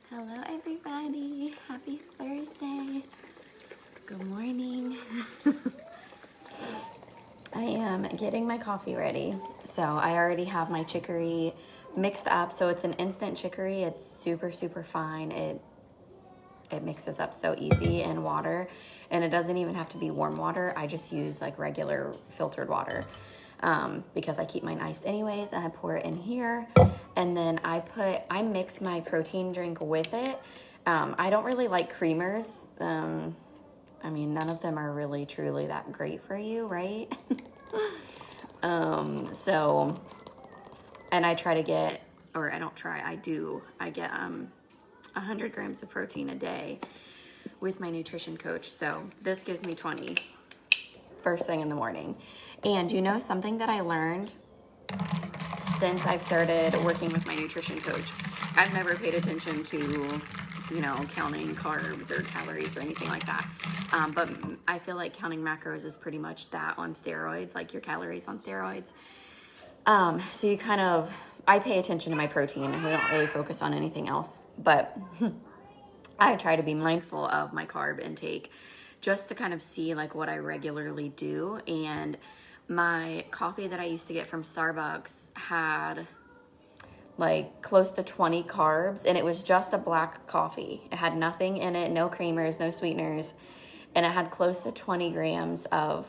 Hello everybody, happy Thursday. Good morning. I am getting my coffee ready. So I already have my chicory mixed up. So it's an instant chicory. It's super, super fine. It mixes up so easy in water, and it doesn't even have to be warm water. I just use like regular filtered water because I keep mine iced anyways, and I pour it in here, and then I mix my protein drink with it. I don't really like creamers. I mean, none of them are really truly that great for you, right? And I try to get, or I don't try, I get 100 grams of protein a day with my nutrition coach. So this gives me 20 first thing in the morning. And you know, something that I learned since I've started working with my nutrition coach, I've never paid attention to, counting carbs or calories or anything like that. But I feel like counting macros is pretty much that on steroids, like your calories on steroids. So I pay attention to my protein, and we don't really focus on anything else. But I try to be mindful of my carb intake just to kind of see like what I regularly do. And my coffee that I used to get from Starbucks had like close to 20 carbs, and it was just a black coffee. It had nothing in it, no creamers, no sweeteners, and it had close to 20 grams of,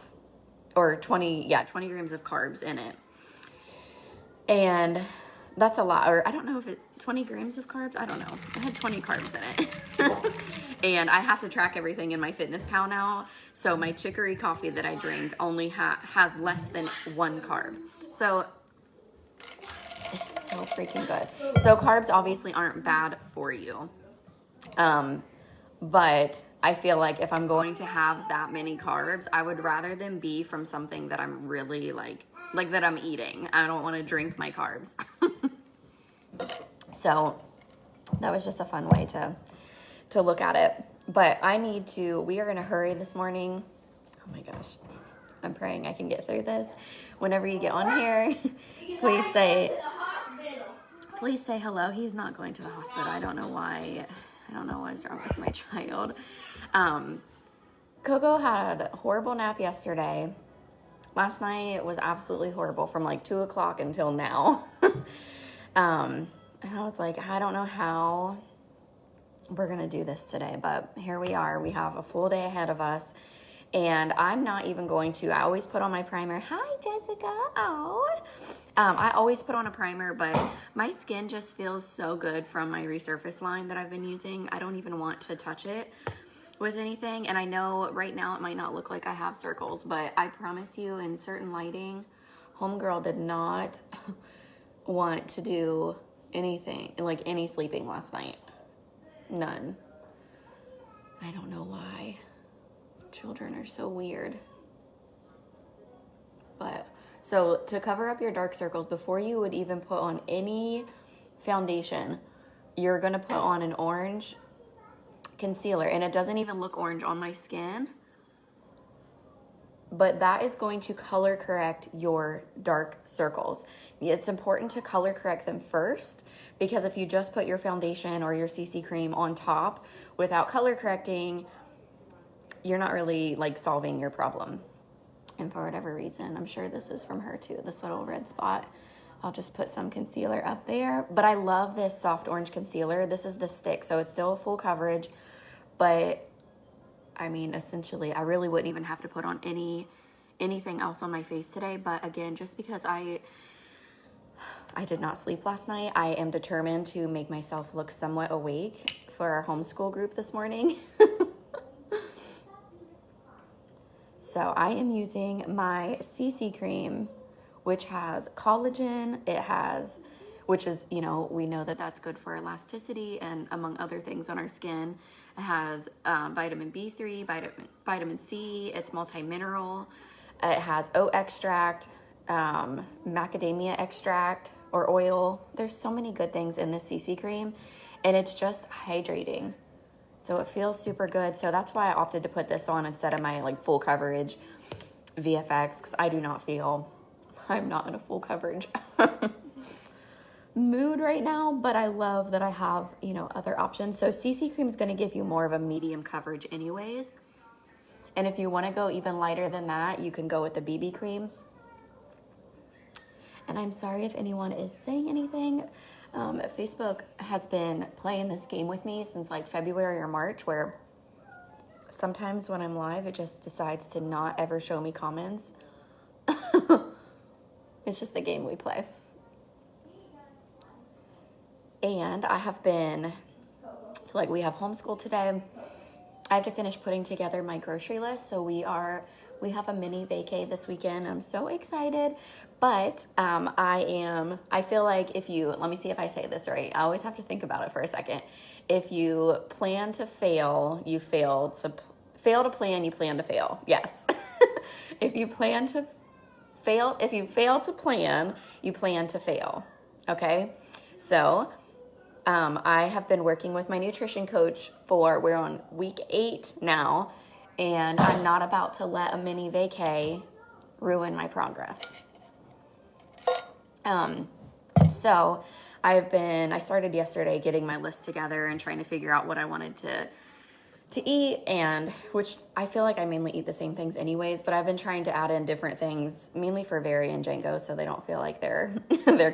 20 grams of carbs in it. And that's a lot, or I don't know if 20 grams of carbs, I don't know. It had 20 carbs in it. And I have to track everything in my FitnessPal now. So my chicory coffee that I drink only has less than 1 carb. So it's so freaking good. So carbs obviously aren't bad for you. But I feel like if I'm going to have that many carbs, I would rather them be from something that I'm really like that I'm eating. I don't want to drink my carbs. So that was just a fun way to look at it. But we are going to hurry this morning. Oh my gosh. I'm praying I can get through this. Whenever you get on here, please say hello. He's not going to the hospital. I don't know why. I don't know what's wrong with my child. Coco had a horrible nap yesterday. Last night was absolutely horrible from like 2 o'clock until now. And I was like, I don't know how we're going to do this today, but here we are. We have a full day ahead of us, and I'm not even going to. I always put on my primer. Hi, Jessica. Oh, I always put on a primer, but my skin just feels so good from my resurface line that I've been using. I don't even want to touch it with anything. And I know right now it might not look like I have circles, but I promise you, in certain lighting, homegirl did not want to do anything, like any sleeping last night. None. I don't know why. Children are so weird. But so to cover up your dark circles, before you would even put on any foundation, you're going to put on an orange concealer, and it doesn't even look orange on my skin, but that is going to color correct your dark circles. It's important to color correct them first, because if you just put your foundation or your CC cream on top without color correcting, you're not really like solving your problem. And for whatever reason, I'm sure this is from her too, this little red spot. I'll just put some concealer up there. But I love this soft orange concealer. This is the stick, so it's still full coverage. But I mean, essentially, I really wouldn't even have to put on anything else on my face today. But again, just because I did not sleep last night, I am determined to make myself look somewhat awake for our homeschool group this morning. So I am using my CC cream, which has collagen. Which is, we know that that's good for elasticity and among other things on our skin. It has vitamin B3, vitamin C. It's multi-mineral. It has oat extract, macadamia extract or oil. There's so many good things in this CC cream, and it's just hydrating. So it feels super good. So that's why I opted to put this on instead of my like full coverage VFX, because I do not feel I'm not in a full coverage mood right now, but I love that I have, you know, other options. So CC cream is going to give you more of a medium coverage anyways. And if you want to go even lighter than that, you can go with the BB cream. And I'm sorry if anyone is saying anything. Facebook has been playing this game with me since like February or March, where sometimes when I'm live, it just decides to not ever show me comments. It's just the game we play. And I have been, like, we have homeschool today. I have to finish putting together my grocery list. So we have a mini vacay this weekend. I'm so excited. But I feel like let me see if I say this right. I always have to think about it for a second. If you plan to fail, you fail to plan, you plan to fail. Yes. If you fail to plan, you plan to fail. Okay. So, I have been working with my nutrition coach we're on week 8 now, and I'm not about to let a mini vacay ruin my progress. So I started yesterday getting my list together and trying to figure out what I wanted to eat, and which I feel like I mainly eat the same things anyways, but I've been trying to add in different things, mainly for Barry and Django, so they don't feel like they're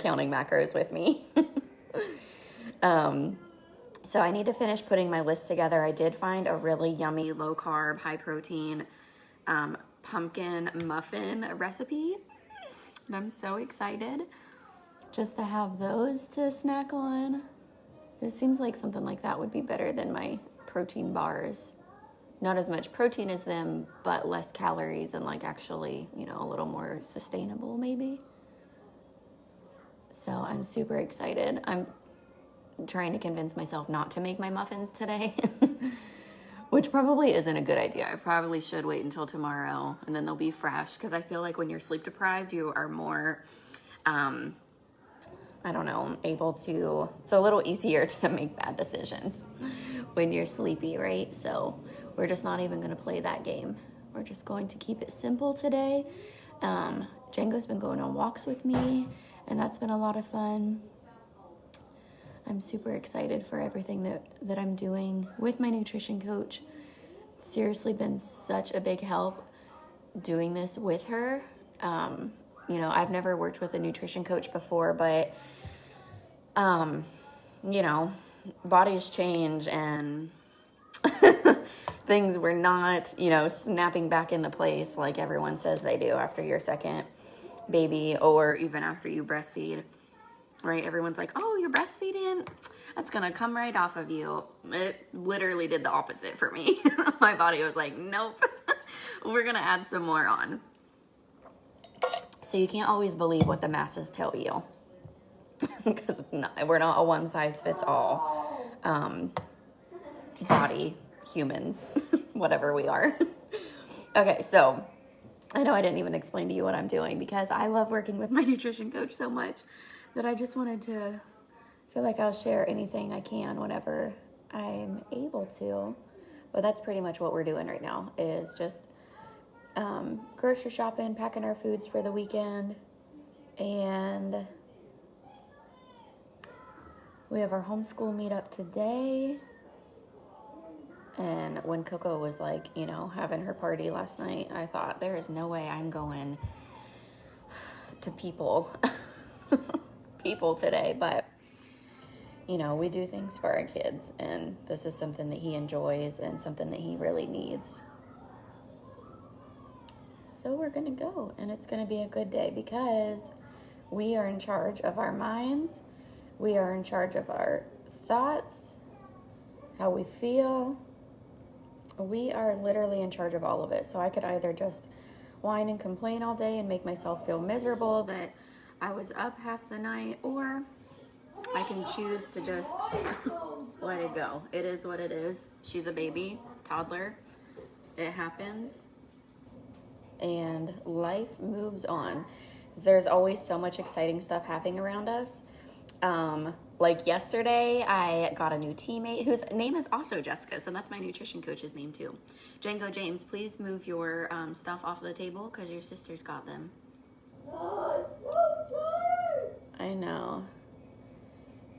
counting macros with me. So I need to finish putting my list together. I did find a really yummy, low carb, high protein, pumpkin muffin recipe. And I'm so excited just to have those to snack on. It seems like something like that would be better than my protein bars. Not as much protein as them, but less calories and like actually, you know, a little more sustainable maybe. So I'm super excited. I'm trying to convince myself not to make my muffins today, which probably isn't a good idea. I probably should wait until tomorrow and then they'll be fresh, because I feel like when you're sleep deprived, you are more, able to, it's a little easier to make bad decisions when you're sleepy, right? So we're just not even going to play that game. We're just going to keep it simple today. Django's been going on walks with me, and that's been a lot of fun. I'm super excited for everything that I'm doing with my nutrition coach. It's seriously been such a big help doing this with her. You know, I've never worked with a nutrition coach before, but, you know, bodies change and things were not, you know, snapping back into place like everyone says they do after your second baby or even after you breastfeed. Right? Everyone's like, oh, you're breastfeeding? That's going to come right off of you. It literally did the opposite for me. My body was like, nope, we're going to add some more on. So you can't always believe what the masses tell you. Because we're not a one size fits all body, humans, whatever we are. Okay, so I know I didn't even explain to you what I'm doing because I love working with my nutrition coach so much that I just wanted to feel like I'll share anything I can whenever I'm able to. But that's pretty much what we're doing right now, is just grocery shopping, packing our foods for the weekend, and we have our homeschool meetup today. And when Coco was like, you know, having her party last night, I thought, there is no way I'm going to people today. But, you know, we do things for our kids, and this is something that he enjoys and something that he really needs. So we're going to go, and it's going to be a good day because we are in charge of our minds. We are in charge of our thoughts, how we feel. We are literally in charge of all of it. So I could either just whine and complain all day and make myself feel miserable that I was up half the night, or I can choose to just let it go. It is what it is. She's a baby, toddler. It happens. And life moves on. There's always so much exciting stuff happening around us. Like yesterday, I got a new teammate whose name is also Jessica, so that's my nutrition coach's name too. Django James, please move your stuff off the table because your sister's got them. I know.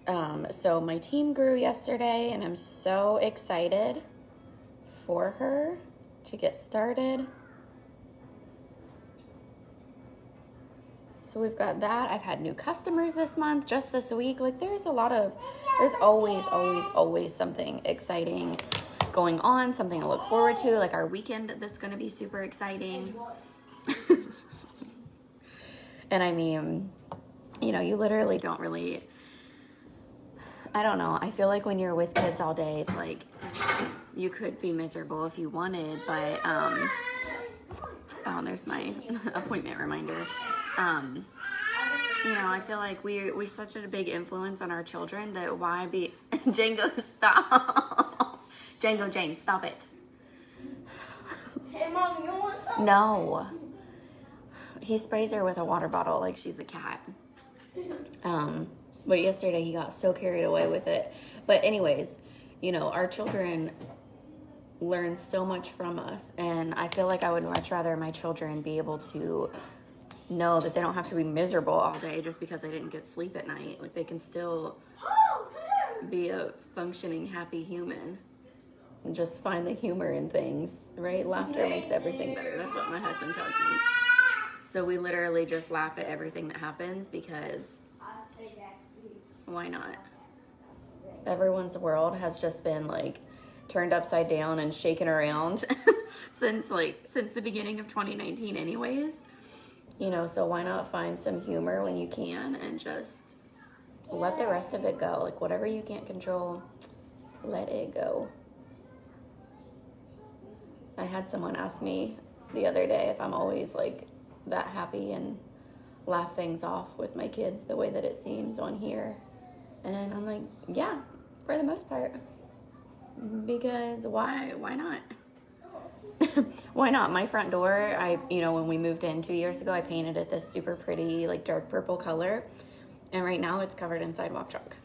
So my team grew yesterday, and I'm so excited for her to get started. So we've got that. I've had new customers this month, just this week. Like, there's always something exciting going on, something to look forward to. Like, our weekend that's going to be super exciting. And I mean, you know, you literally don't really, I don't know. I feel like when you're with kids all day, it's like you could be miserable if you wanted, but, oh, there's my appointment reminder. You know, I feel like we're such a big influence on our children that why be, Django, stop. Django, James, stop it. Hey, Mom, you want some? No. He sprays her with a water bottle like she's a cat. But yesterday he got so carried away with it. But anyways, you know, our children learn so much from us, and I feel like I would much rather my children be able to know that they don't have to be miserable all day just because they didn't get sleep at night. Like, they can still be a functioning, happy human and just find the humor in things, right? Laughter makes everything better. That's what my husband tells me. So we literally just laugh at everything that happens because why not? Everyone's world has just been like turned upside down and shaken around since the beginning of 2019 anyways. You know, so why not find some humor when you can and just let the rest of it go? Like, whatever you can't control, let it go. I had someone ask me the other day if I'm always like that happy and laugh things off with my kids the way that it seems on here. And I'm like, yeah, for the most part. Because why not? Why not? My front door, when we moved in 2 years ago, I painted it this super pretty, like, dark purple color. And right now it's covered in sidewalk chalk.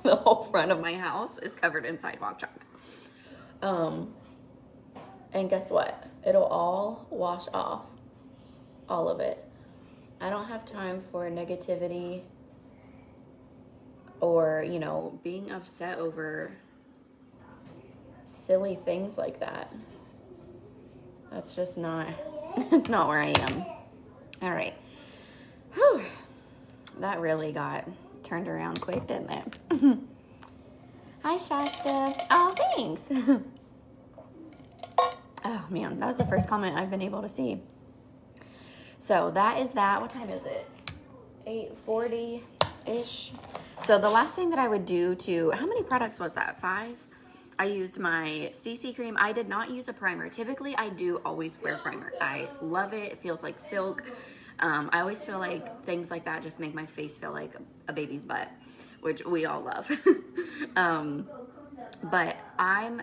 The whole front of my house is covered in sidewalk chalk. And guess what? It'll all wash off. All of it. I don't have time for negativity or, you know, being upset over silly things like that. That's just not, it's not where I am. All right. Whew. That really got turned around quick, didn't it? Hi, Shasta. Oh, thanks. Oh, man, that was the first comment I've been able to see. So that is that. What time is it? 8:40-ish. So the last thing that I would do how many products was that? 5? I used my CC cream. I did not use a primer. Typically, I do always wear primer. I love it. It feels like silk. I always feel like things like that just make my face feel like a baby's butt, which we all love. But I'm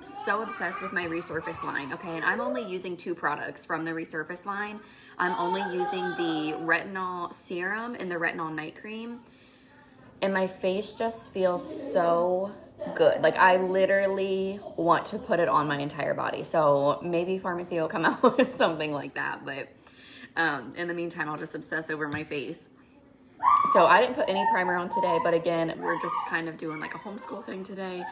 so obsessed with my Resurface line, okay? And I'm only using 2 products from the Resurface line. I'm only using the retinol serum and the retinol night cream. And my face just feels so good. Like, I literally want to put it on my entire body. So maybe Pharmacy will come out with something like that. But in the meantime, I'll just obsess over my face. So I didn't put any primer on today. But again, we're just kind of doing like a homeschool thing today.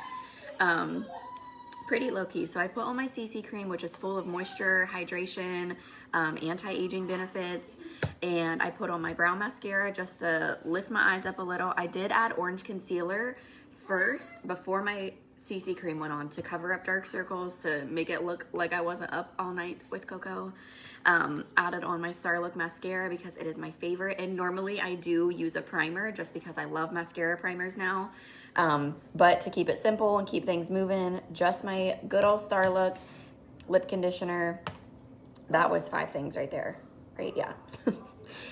Pretty low-key. So I put on my CC cream, which is full of moisture, hydration, anti-aging benefits. And I put on my brow mascara just to lift my eyes up a little. I did add orange concealer first before my CC cream went on to cover up dark circles, to make it look like I wasn't up all night with Coco. Added on my Star Look mascara because it is my favorite. And normally I do use a primer just because I love mascara primers now. But to keep it simple and keep things moving, just my good old Star Look lip conditioner. That was 5 things right there. Right? Yeah.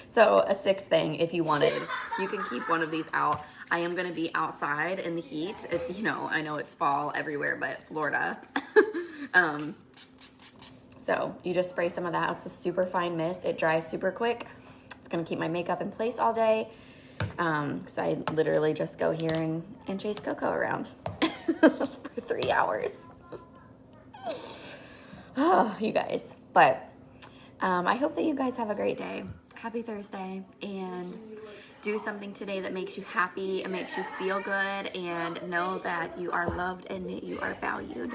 So a 6th thing, if you wanted, you can keep one of these out. I am going to be outside in the heat. I know it's fall everywhere, but Florida. So you just spray some of that. It's a super fine mist. It dries super quick. It's going to keep my makeup in place all day. Because I literally just go here and chase Coco around for 3 hours. Oh, you guys. But I hope that you guys have a great day. Happy Thursday. And do something today that makes you happy and makes you feel good, and know that you are loved and you are valued.